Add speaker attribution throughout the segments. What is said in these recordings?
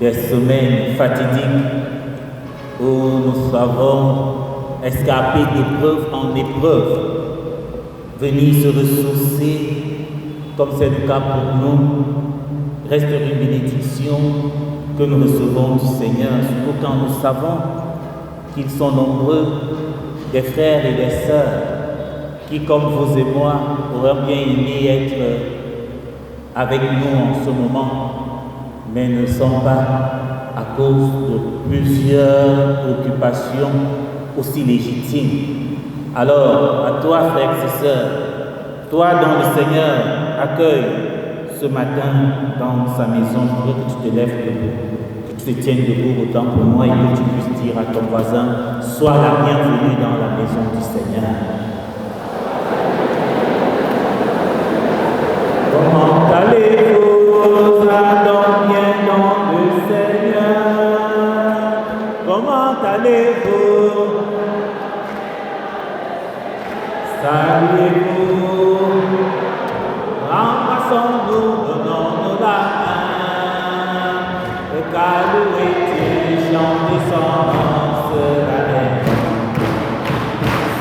Speaker 1: des semaines fatidiques où nous avons escapé d'épreuve en épreuve, venir se ressourcer comme c'est le cas pour nous, reste une bénédiction que nous recevons du Seigneur, surtout quand nous savons qu'ils sont nombreux, des frères et des sœurs, qui, comme vous et moi, auraient bien aimé être avec nous en ce moment, mais ne sont pas à cause de plusieurs occupations aussi légitimes. Alors, à toi, frères et sœurs, toi dont le Seigneur accueille ce matin dans sa maison, je voudrais que tu te lèves debout, que tu te tiennes debout autant pour moi et que tu puisses dire à ton voisin, sois la bienvenue dans la maison du Seigneur. Comment allez-vous, bien dans le Seigneur? Comment allez-vous? Saluez-vous, embrassons-nous, donnons-nous la main, et qu'à louer, chanter sans la haine.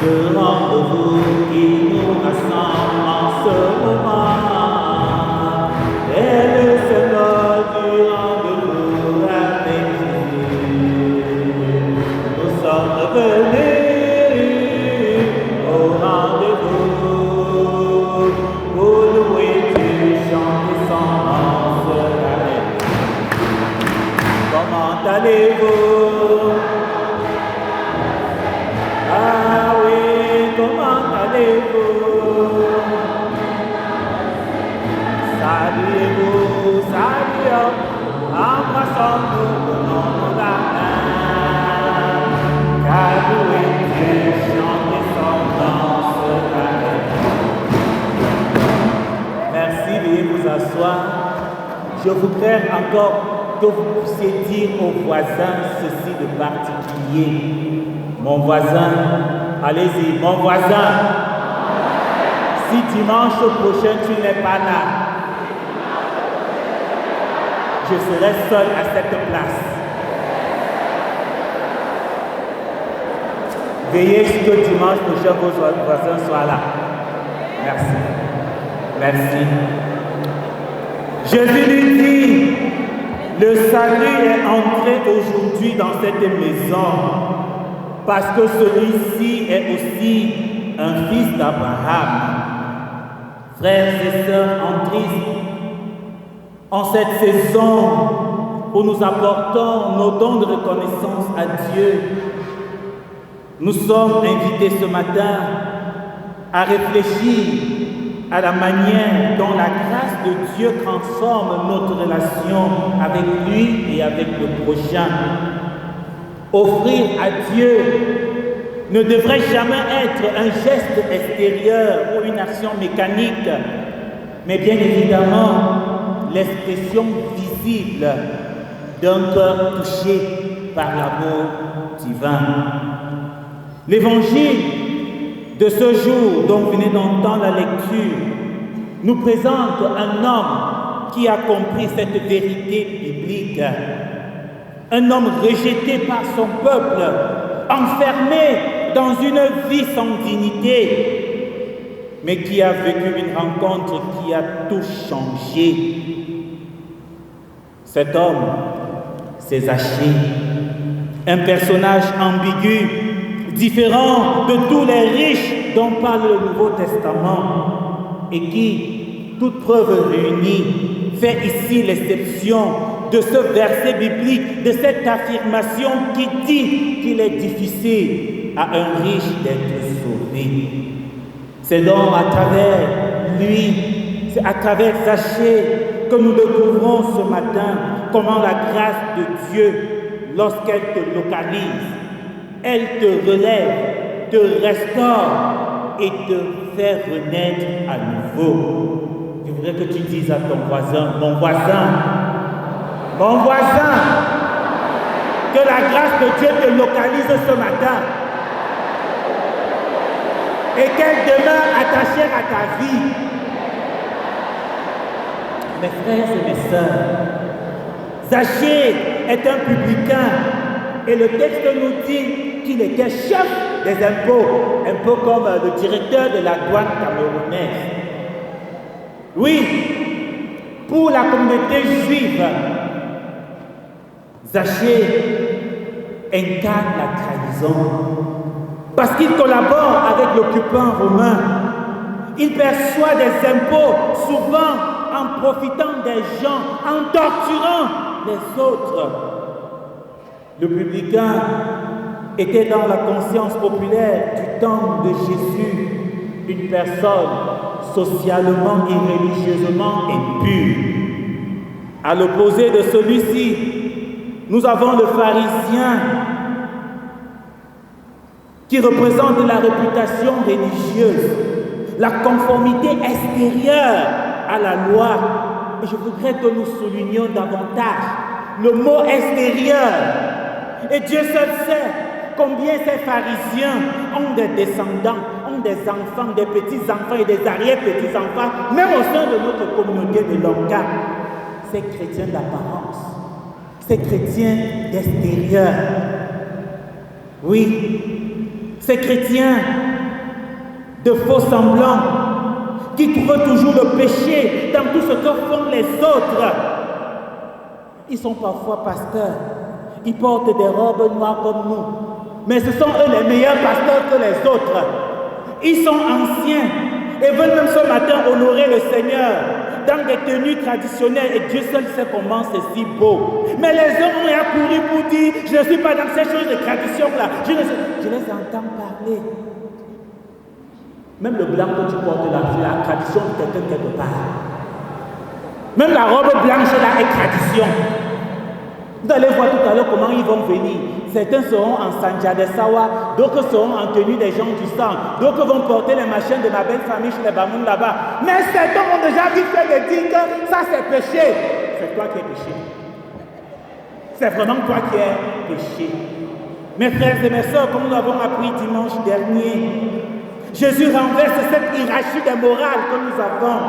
Speaker 1: Ce rendez-vous qui nous rassemble en ce moment est le symbole du rendez-vous avec Jésus. Nous sommes venus allez-vous? Ah oui, comment allez-vous? Saluez-vous, saluons, embrassons-nous, donnons-nous la main, car louez Dieu, chantez son danse la main. Merci, veuillez vous asseoir. Je voudrais encore que vous puissiez dire au voisin ceci de particulier. Mon voisin, allez-y, mon voisin, si dimanche prochain tu n'es pas là, je serai seul à cette place. Veillez que dimanche prochain vos voisins soient là. Merci. Merci. Jésus lui dit, le salut est entré aujourd'hui dans cette maison parce que celui-ci est aussi un fils d'Abraham. Frères et sœurs en Christ, en cette saison où nous apportons nos dons de reconnaissance à Dieu, nous sommes invités ce matin à réfléchir à la manière dont la grâce de Dieu transforme notre relation avec lui et avec le prochain. Offrir à Dieu ne devrait jamais être un geste extérieur ou une action mécanique, mais bien évidemment l'expression visible d'un cœur touché par l'amour divin. L'évangile de ce jour dont vous venez d'entendre la lecture nous présente un homme qui a compris cette vérité biblique. Un homme rejeté par son peuple, enfermé dans une vie sans dignité, mais qui a vécu une rencontre qui a tout changé. Cet homme, c'est Zachée, un personnage ambigu, différent de tous les riches dont parle le Nouveau Testament et qui, toute preuve réunie, fait ici l'exception de ce verset biblique, de cette affirmation qui dit qu'il est difficile à un riche d'être sauvé. C'est donc à travers lui, c'est à travers Zachée que nous découvrons ce matin comment la grâce de Dieu, lorsqu'elle te localise, elle te relève, te restaure et te fait renaître à nouveau. Je voudrais que tu dises à ton voisin, mon voisin, que la grâce de Dieu te localise ce matin et qu'elle demeure attachée à ta vie. Mes frères et mes sœurs, Zachée est un publicain et le texte nous dit qu'il était chef des impôts, un peu comme le directeur de la douane camerounaise. Oui, pour la communauté juive, Zachée incarne la trahison parce qu'il collabore avec l'occupant romain. Il perçoit des impôts, souvent en profitant des gens, en torturant les autres. Le publicain était dans la conscience populaire du temps de Jésus une personne socialement et religieusement impure. À l'opposé de celui-ci, nous avons le pharisien qui représente la réputation religieuse, la conformité extérieure à la loi. Et je voudrais que nous soulignions davantage le mot extérieur. Et Dieu seul sait combien ces pharisiens ont des descendants, ont des enfants, des petits-enfants et des arrière-petits-enfants, même au sein de notre communauté de Lonka. Ces chrétiens d'apparence, ces chrétiens d'extérieur. Oui, ces chrétiens de faux semblants qui trouvent toujours le péché dans tout ce que font les autres. Ils sont parfois pasteurs, ils portent des robes noires comme nous, mais ce sont eux les meilleurs pasteurs que les autres. Ils sont anciens et veulent même ce matin honorer le Seigneur dans des tenues traditionnelles et Dieu seul sait comment c'est si beau. Mais les hommes ont accouru pour dire je ne suis pas dans ces choses de tradition-là. Je les entends parler. Même le blanc que tu portes là, c'est la tradition de quelqu'un quelque part. Même la robe blanche là est tradition. Vous allez voir tout à l'heure comment ils vont venir. Certains seront en sanja de sawa, d'autres seront en tenue des gens du sang, d'autres vont porter les machins de ma belle famille chez les Bamoun là-bas. Mais certains ont déjà vite fait de dire que ça c'est péché. C'est toi qui es péché. C'est vraiment toi qui es péché. Mes frères et mes sœurs, comme nous l'avons appris dimanche dernier, Jésus renverse cette hiérarchie des morales que nous avons.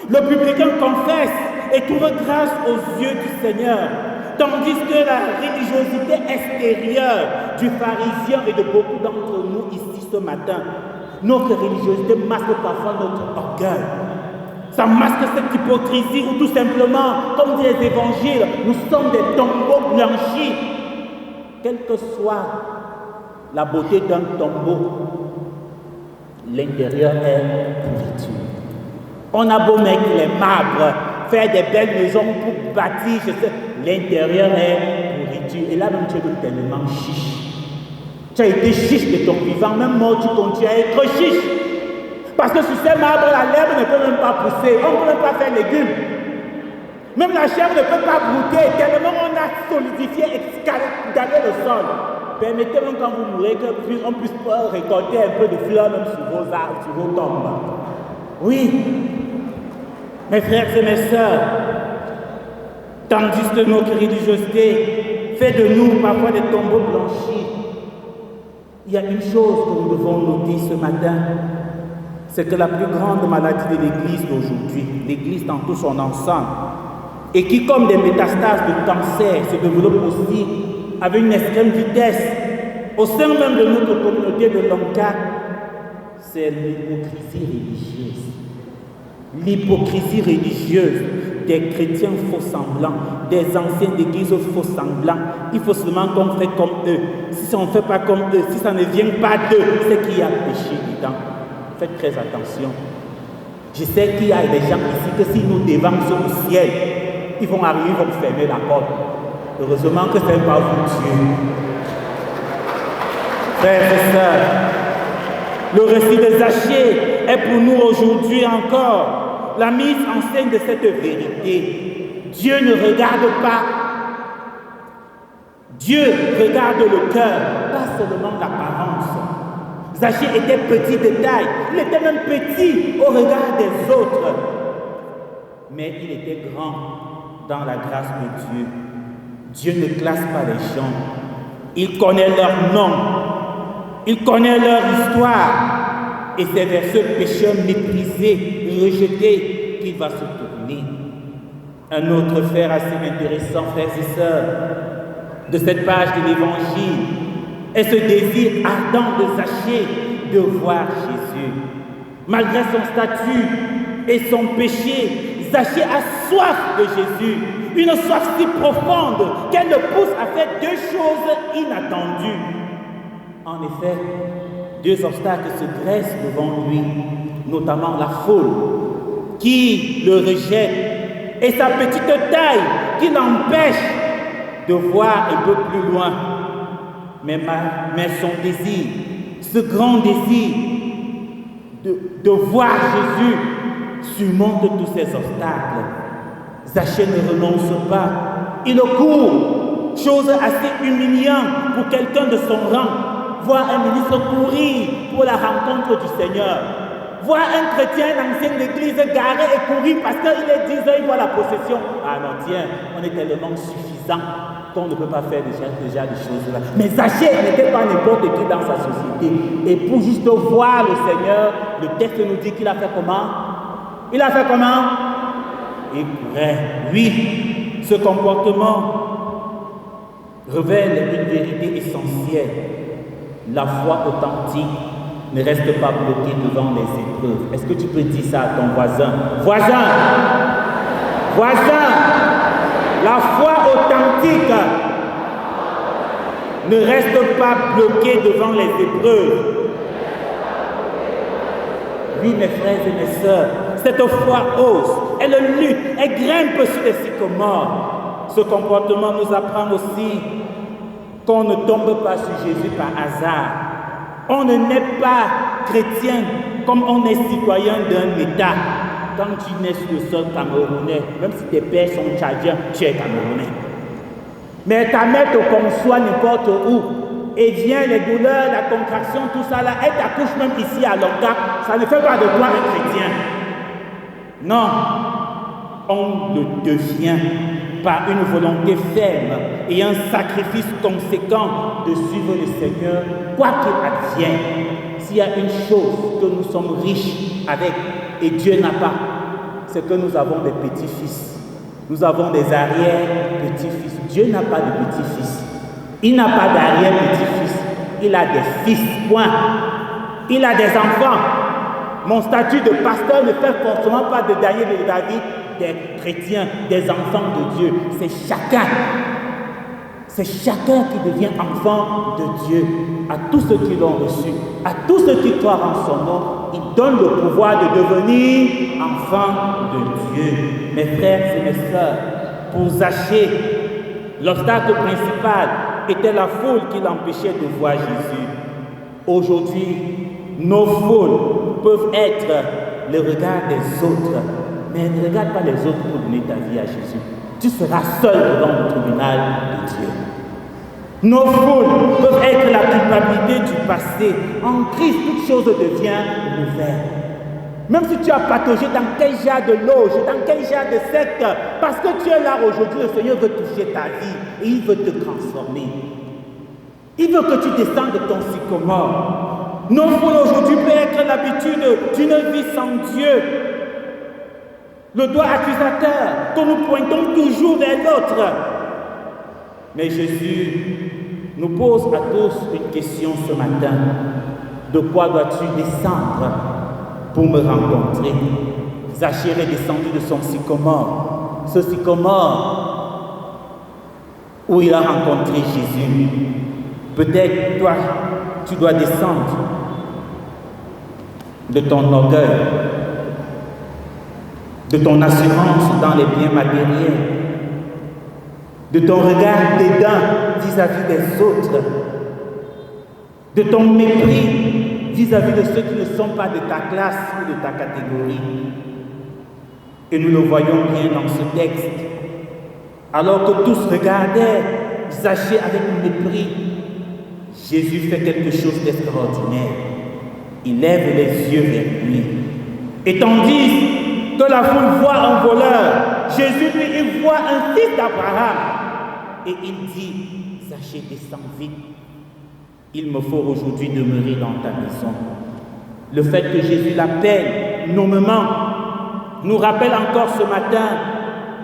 Speaker 1: Le publicain confesse et trouve grâce aux yeux du Seigneur, tandis que la religiosité extérieure du pharisien et de beaucoup d'entre nous ici ce matin, notre religiosité masque parfois notre orgueil. Ça masque cette hypocrisie ou tout simplement, comme dit les évangiles, nous sommes des tombeaux blanchis. Quelle que soit la beauté d'un tombeau, l'intérieur est pourriture. On a beau mettre les marbres, faire des belles maisons pour bâtir, l'intérieur est pourriture. Et là même tu es tellement chiche. Tu as été chiche de ton vivant, même mort tu continues à être chiche. Parce que sur ces marbres, l'herbe ne peut même pas pousser, on ne peut même pas faire légumes. Même la chair ne peut pas brouter, tellement on a solidifié et escaladé le sol. Permettez-moi quand vous mourrez qu'on puisse récolter un peu de fleurs même sur vos arbres, sur vos tombes. Oui, mes frères et mes sœurs, tandis que notre religiosité fait de nous parfois des tombeaux blanchis, il y a une chose que nous devons nous dire ce matin, c'est que la plus grande maladie de l'Église d'aujourd'hui, l'Église dans tout son ensemble, et qui comme des métastases de cancer se développe aussi avec une extrême vitesse au sein même de notre communauté de Lonka, c'est l'hypocrisie religieuse. L'hypocrisie religieuse des chrétiens faux semblants, des anciens d'église faux semblants. Il faut seulement qu'on fait comme eux. Si on ne fait pas comme eux, si ça ne vient pas d'eux, c'est qu'il y a péché dedans. Faites très attention. Je sais qu'il y a des gens ici que s'ils nous dévancent au ciel, ils vont arriver, ils vont fermer la porte. Heureusement que ce n'est pas vous, Dieu. Frères et sœurs, le récit de Zachée est pour nous aujourd'hui encore la mise en scène de cette vérité. Dieu ne regarde pas. Dieu regarde le cœur, pas seulement l'apparence. Zachée était petit de taille, il était même petit au regard des autres. Mais il était grand dans la grâce de Dieu. Dieu ne classe pas les gens. Il connaît leur nom. Il connaît leur histoire. Et c'est vers ce pécheur méprisé, rejeté, qu'il va se tourner. Un autre fait assez intéressant, frères et sœurs, de cette page de l'Évangile est ce désir ardent de Zachée de voir Jésus. Malgré son statut et son péché, Zachée a soif de Jésus, une soif si profonde qu'elle le pousse à faire deux choses inattendues. En effet, deux obstacles se dressent devant lui, notamment la foule qui le rejette et sa petite taille qui l'empêche de voir un peu plus loin. Mais son désir, ce grand désir de voir Jésus surmonte tous ces obstacles. Zachée ne renonce pas. Il court, chose assez humiliante pour quelqu'un de son rang, voir un ministre courir pour la rencontre du Seigneur. Voir un chrétien, un ancien d'église garé et courir parce qu'il est 10 heures, il voit la possession. Ah non, tiens, on est tellement suffisant qu'on ne peut pas faire déjà des choses là. Mais Zachée n'était pas n'importe qui dans sa société. Et pour juste voir le Seigneur, le texte nous dit qu'il a fait comment? Il a fait comment? Il courait. Oui, ce comportement révèle une vérité essentielle. La foi authentique ne reste pas bloquée devant les épreuves. Est-ce que tu peux dire ça à ton voisin? Voisin! Voisin! La foi authentique ne reste pas bloquée devant les épreuves. Oui, mes frères et mes sœurs, cette foi ose, elle lutte, elle grimpe sur les sycomores. Ce comportement nous apprend aussi qu'on ne tombe pas sur Jésus par hasard. On ne naît pas chrétien comme on est citoyen d'un État. Quand tu nais sur le sol camerounais, même si tes pères sont tchadiens, tu es camerounais. Mais ta mère te conçoit n'importe où. Et vient les douleurs, la contraction, tout ça là, elle t'accouche même ici à Longa, ça ne fait pas de toi un chrétien. Non, on le devient par une volonté ferme et un sacrifice conséquent de suivre le Seigneur, quoi qu'il advienne. S'il y a une chose que nous sommes riches avec, et Dieu n'a pas, c'est que nous avons des petits-fils. Nous avons des arrière-petits-fils. Dieu n'a pas de petits-fils. Il n'a pas d'arrière-petits-fils. Il a des fils, point. Il a des enfants. Mon statut de pasteur ne fait forcément pas de Daniel et de David des chrétiens, des enfants de Dieu. C'est chacun. C'est chacun qui devient enfant de Dieu. À tous ceux qui l'ont reçu, à tous ceux qui croient en son nom, il donne le pouvoir de devenir enfant de Dieu. Mes frères et mes sœurs, pour Zachée, l'obstacle principal était la foule qui l'empêchait de voir Jésus. Aujourd'hui, nos foules peuvent être le regard des autres, mais ne regarde pas les autres pour donner ta vie à Jésus. Tu seras seul devant le tribunal de Dieu. Nos foules peuvent être la culpabilité du passé. En Christ, toute chose devient nouvelle. Même si tu as pataugé dans quel genre de loge, dans quel genre de secte, parce que tu es là aujourd'hui, le Seigneur veut toucher ta vie et il veut te transformer. Il veut que tu descendes de ton sycomore. Nos foules aujourd'hui peut être l'habitude d'une vie sans Dieu. Le doigt accusateur, que nous pointons toujours vers l'autre. Mais Jésus nous pose à tous une question ce matin. De quoi dois-tu descendre pour me rencontrer? Zachée est descendu de son sycomore. Ce sycomore où il a rencontré Jésus. Peut-être toi, tu dois descendre de ton orgueil, de ton assurance dans les biens matériels, de ton regard dédain vis-à-vis des autres, de ton mépris vis-à-vis de ceux qui ne sont pas de ta classe ou de ta catégorie. Et nous le voyons bien dans ce texte. Alors que tous regardaient Zachée avec mépris, Jésus fait quelque chose d'extraordinaire. Il lève les yeux vers lui. Et tandis que la foule voit un voleur, Jésus, lui, il voit un fils d'Abraham. Et il dit, Zachée, descends vite. Il me faut aujourd'hui demeurer dans ta maison. Le fait que Jésus l'appelle nommément nous rappelle encore ce matin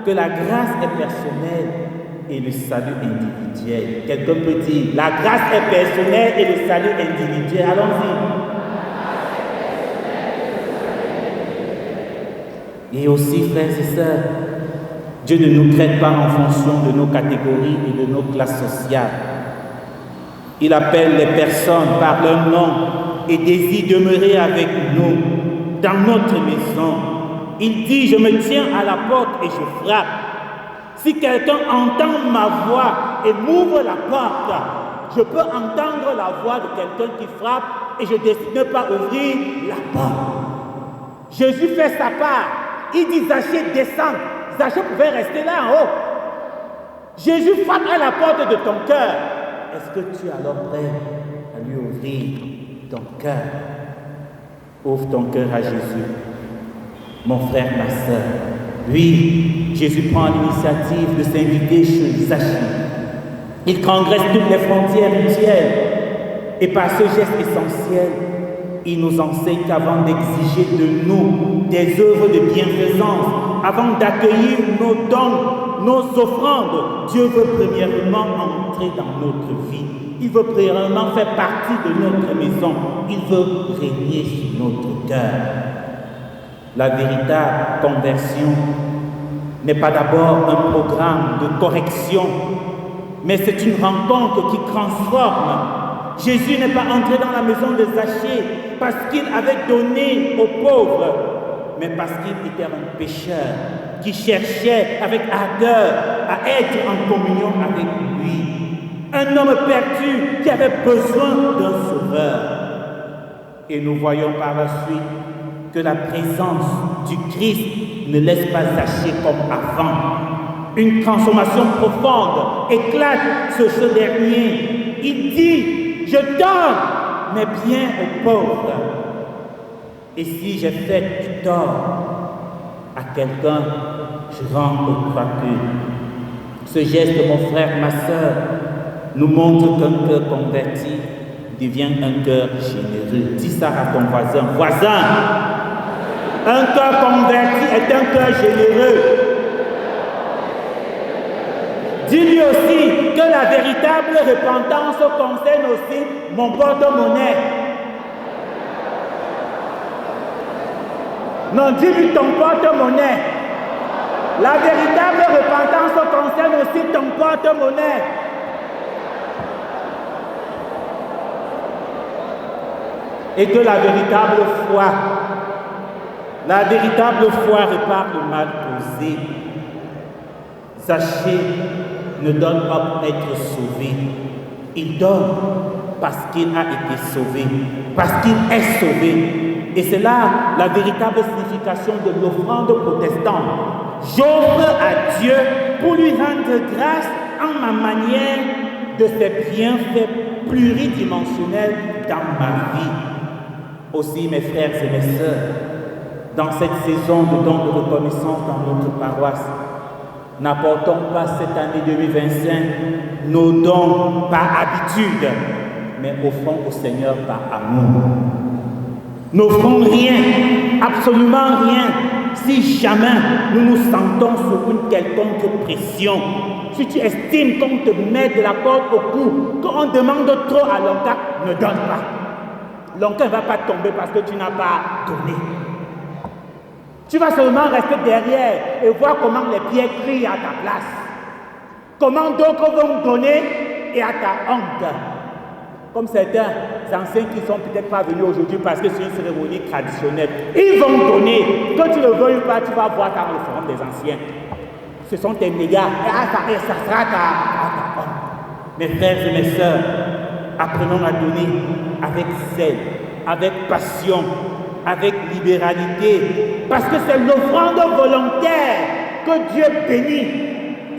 Speaker 1: que la grâce est personnelle et le salut individuel. Quelqu'un peut dire, la grâce est personnelle et le salut individuel. Allons-y. Et aussi, frères et sœurs, Dieu ne nous traite pas en fonction de nos catégories et de nos classes sociales. Il appelle les personnes par leur nom et désire demeurer avec nous dans notre maison. Il dit, je me tiens à la porte et je frappe. Si quelqu'un entend ma voix et m'ouvre la porte, je peux entendre la voix de quelqu'un qui frappe et je décide de ne pas ouvrir la porte. Jésus fait sa part. Il dit, Zachée, descends. Zachée pouvait rester là en haut. Jésus frappe à la porte de ton cœur. Est-ce que tu es alors prêt à lui ouvrir ton cœur? Ouvre ton cœur à Jésus. Mon frère, ma soeur. Oui, Jésus prend l'initiative de s'inviter chez Zachée. Il transgresse toutes les frontières mutuelles. Et par ce geste essentiel, il nous enseigne qu'avant d'exiger de nous des œuvres de bienfaisance, avant d'accueillir nos dons, nos offrandes, Dieu veut premièrement entrer dans notre vie. Il veut premièrement faire partie de notre maison. Il veut régner sur notre cœur. La véritable conversion n'est pas d'abord un programme de correction, mais c'est une rencontre qui transforme. Jésus n'est pas entré dans la maison de Zachée parce qu'il avait donné aux pauvres, mais parce qu'il était un pécheur qui cherchait avec ardeur à être en communion avec lui. Un homme perdu qui avait besoin d'un sauveur. Et nous voyons par la suite que la présence du Christ ne laisse pas Zachée comme avant. Une transformation profonde éclate sur ce dernier. Il dit, je donne mes biens aux pauvres. Et si j'ai fait du tort à quelqu'un, je rends au crapule. Ce geste, mon frère, ma soeur, nous montre qu'un cœur converti devient un cœur généreux. Dis ça à ton voisin. Voisin, un cœur converti est un cœur généreux. Dis-lui aussi que la véritable repentance concerne aussi mon porte-monnaie. Non, dis-lui ton porte-monnaie. La véritable repentance concerne aussi ton porte-monnaie. Et que la véritable foi répare le mal causé. Zachée ne donne pas pour être sauvé. Il donne parce qu'il a été sauvé, parce qu'il est sauvé. Et c'est là la véritable signification de l'offrande protestante. J'offre à Dieu pour lui rendre grâce en ma manière de ses bienfaits pluridimensionnels dans ma vie. Aussi, mes frères et mes sœurs, dans cette saison de dons de reconnaissance dans notre paroisse, n'apportons pas cette année 2025 nos dons par habitude, mais offrons au Seigneur par amour. N'offrons rien, absolument rien, si jamais nous nous sentons sous une quelconque pression. Si tu estimes qu'on te met de la corde au cou, qu'on demande trop à l'oncle, ne donne pas. L'oncle ne va pas tomber parce que tu n'as pas donné. Tu vas seulement rester derrière et voir comment les pierres crient à ta place. Comment d'autres vont donner et à ta honte. Comme certains anciens qui ne sont peut-être pas venus aujourd'hui parce que c'est une cérémonie traditionnelle. Ils vont donner. Que tu ne le veuilles pas, tu vas voir dans le forum des anciens. Ce sont tes mégas. Et ça sera ta honte. Mes frères et mes sœurs, apprenons à donner avec zèle, avec passion, avec libéralité, parce que c'est l'offrande volontaire que Dieu bénit.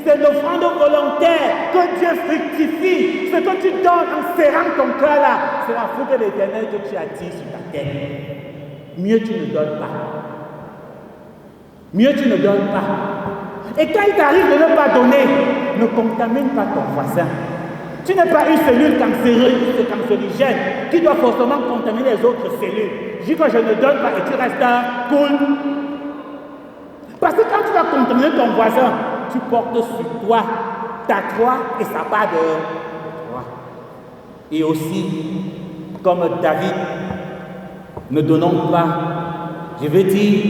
Speaker 1: C'est l'offrande volontaire que Dieu fructifie. Ce que tu donnes en serrant ton cœur là, c'est la fruit de l'Éternel que tu attires sur ta tête. Mieux tu ne donnes pas. Mieux tu ne donnes pas. Et quand il t'arrive de ne pas donner, ne contamine pas ton voisin. Tu n'es pas une cellule cancérigène qui doit forcément contaminer les autres cellules. Je dis que je ne donne pas et tu restes cool.
Speaker 2: Parce que quand tu vas contaminer ton voisin, tu portes sur toi ta croix et ça part de toi. Et aussi, comme David, ne donnons pas, je veux dire,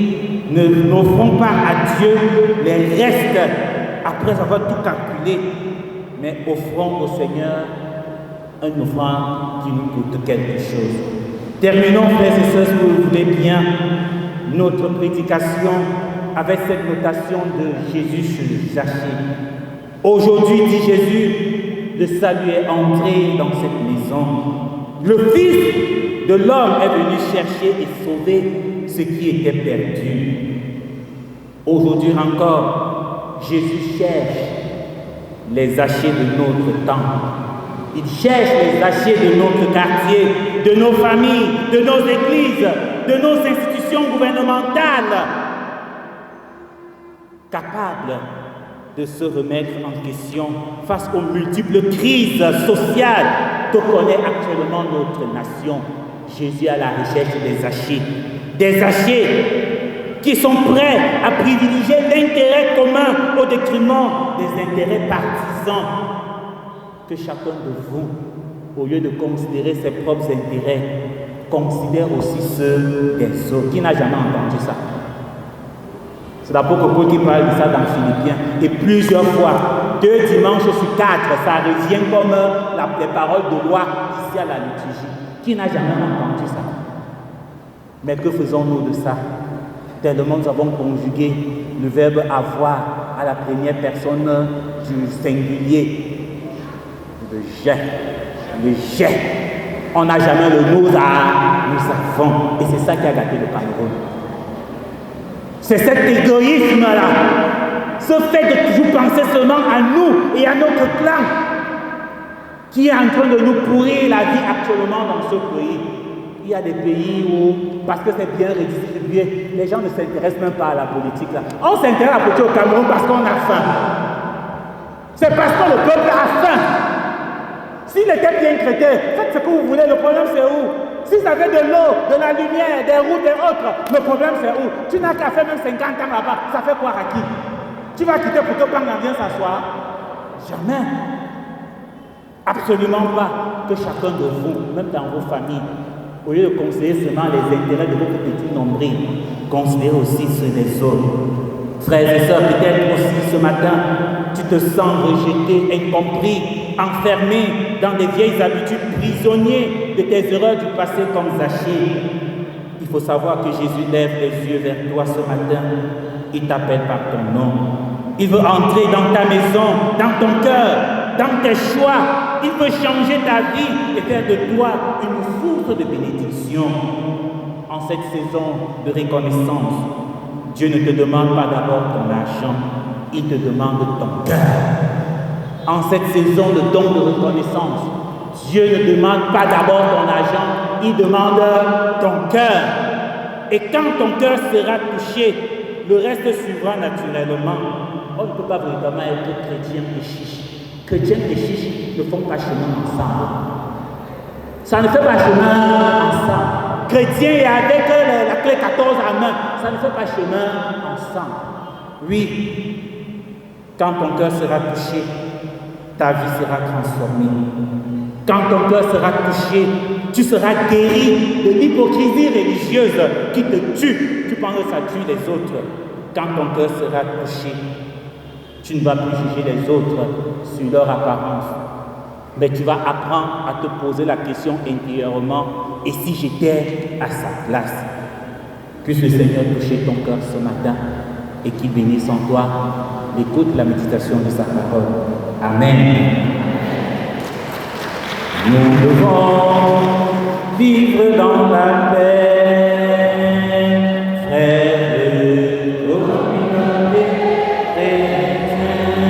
Speaker 2: n'offrons pas à Dieu les restes après avoir tout calculé, mais offrons au Seigneur une offrande qui nous coûte quelque chose. Terminons, frères et sœurs, si vous voulez bien, notre prédication avec cette notation de Jésus sur le Zachée. Aujourd'hui, dit Jésus, le salut est entré dans cette maison. Le Fils de l'homme est venu chercher et sauver ce qui était perdu. Aujourd'hui encore, Jésus cherche les Zachées de notre temps. Il cherche les Zachées de notre quartier, de nos familles, de nos églises, de nos institutions gouvernementales, capables de se remettre en question face aux multiples crises sociales que connaît actuellement notre nation. Jésus est à la recherche des Zachées qui sont prêts à privilégier l'intérêt commun au détriment des intérêts partisans. Que chacun de vous, au lieu de considérer ses propres intérêts, considère aussi ceux des autres. Qui n'a jamais entendu ça? C'est l'apôtre Paul qui parle de ça dans Philippiens. Et plusieurs fois, 2 dimanches sur 4, ça revient comme les paroles de loi ici à la liturgie. Qui n'a jamais entendu ça? Mais que faisons-nous de ça? Tellement nous avons conjugué le verbe avoir à la première personne du singulier. Le jet. On n'a jamais le nous avons. Et c'est ça qui a gâté le Cameroun. C'est cet égoïsme-là, ce fait de toujours penser seulement à nous et à notre clan, qui est en train de nous pourrir la vie actuellement dans ce pays. Il y a des pays où, parce que c'est bien redistribué, les gens ne s'intéressent même pas à la politique. Là. On s'intéresse à la politique au Cameroun parce qu'on a faim. C'est parce que le peuple a faim. S'il était bien traité, faites ce que vous voulez, le problème c'est où? S'ils avaient de l'eau, de la lumière, des routes et autres, le problème c'est où? Tu n'as qu'à faire même 50 ans là-bas, ça fait quoi à qui? Tu vas quitter pour que Panga vienne s'asseoir? Jamais. Absolument pas. Que chacun de vous, même dans vos familles, au lieu de considérer seulement les intérêts de votre petit nombril, considérez aussi ceux des autres. Frères et sœurs, peut-être aussi ce matin, tu te sens rejeté, incompris, enfermé dans des vieilles habitudes, prisonnier de tes erreurs du passé comme Zachée. Il faut savoir que Jésus lève les yeux vers toi ce matin. Il t'appelle par ton nom. Il veut entrer dans ta maison, dans ton cœur, dans tes choix. Il veut changer ta vie et faire de toi une source de bénédiction. En cette saison de reconnaissance, Dieu ne te demande pas d'abord ton argent, il te demande ton cœur. En cette saison de don de reconnaissance, Dieu ne demande pas d'abord ton argent, il demande ton cœur. Et quand ton cœur sera touché, le reste suivra naturellement. On ne peut pas véritablement être chrétien et chiche. Chrétien et chiche ne font pas chemin ensemble. Ça ne fait pas chemin ensemble. Chrétien et avec la clé 14 à main, ça ne fait pas chemin ensemble. Oui, quand ton cœur sera touché, ta vie sera transformée. Quand ton cœur sera touché, tu seras guéri de l'hypocrisie religieuse qui te tue. Tu penses que ça tue les autres. Quand ton cœur sera touché, tu ne vas plus juger les autres sur leur apparence. Mais tu vas apprendre à te poser la question intérieurement, et si j'étais à sa place? Puisse le Seigneur toucher ton cœur ce matin et qu'il bénisse en toi l'écoute, la méditation de sa parole. Amen. Nous devons vivre dans la paix, frères de communauté chrétienne.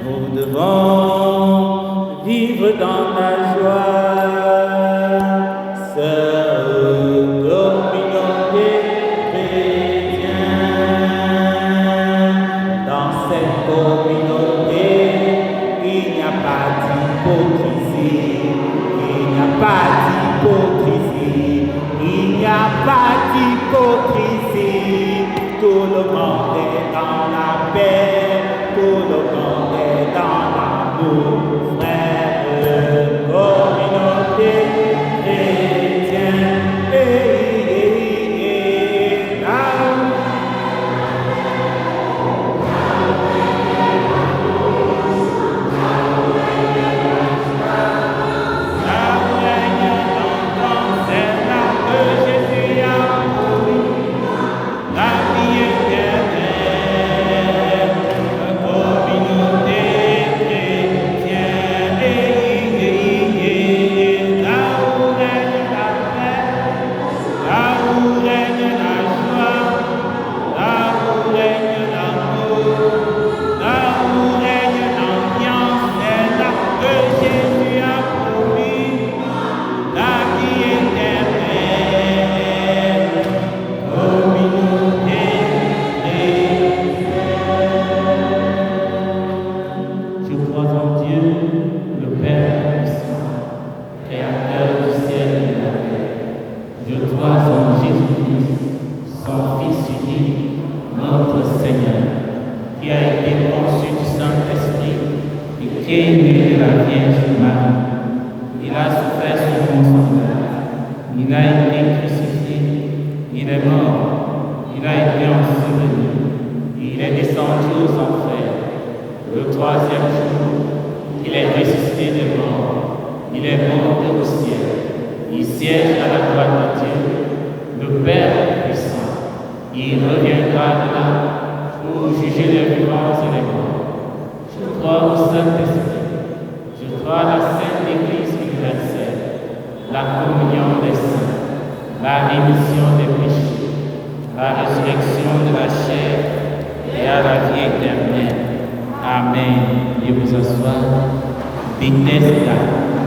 Speaker 2: Nous devons vivre dans la joie, sœurs de communauté chrétienne. Dans cette communauté, il n'y a pas d'hypocrisie, il n'y a pas d'hypocrisie. le monde est dans la paix, tout le monde est dans l'amour, frère, communauté chrétienne,
Speaker 1: Amen. Je vous assois. Vitesse là.